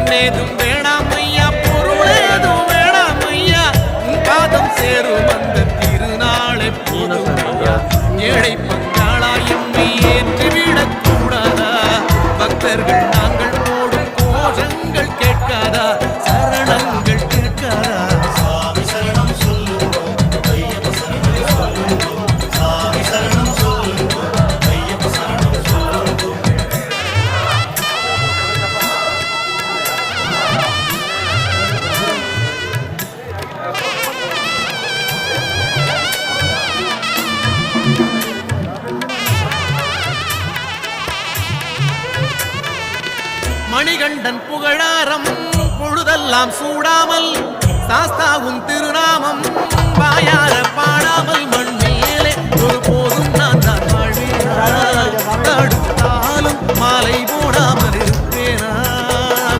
பொன்னேதும் வேணாம் ஐயா, பொருளேதும் வேணாம் ஐயா, உன் பாதம் சேரும் அந்த திருநாளை போதும் ஐயா. ஏழை பங்காளா எம்மை ஏற்றிவிடக் கூடாதா? பக்தர்கள் நாங்கள் போடும் கோஷங்கள் கேட்காதா? சரணங்கள் கேட்காதா? சாமி சரணம் சொல்லுவோம், ஐயப்ப சரணம் சொல்லுவோம், சாமி சரணம் சொல்லுவோம், ஐயப்ப சரணம் சொல்லுவோம். மணிகண்டன் புகழாரம் பொழுதெல்லாம் சூடாமல், சாஸ்தாவும் திருநாமம் வாயார பாடாமல்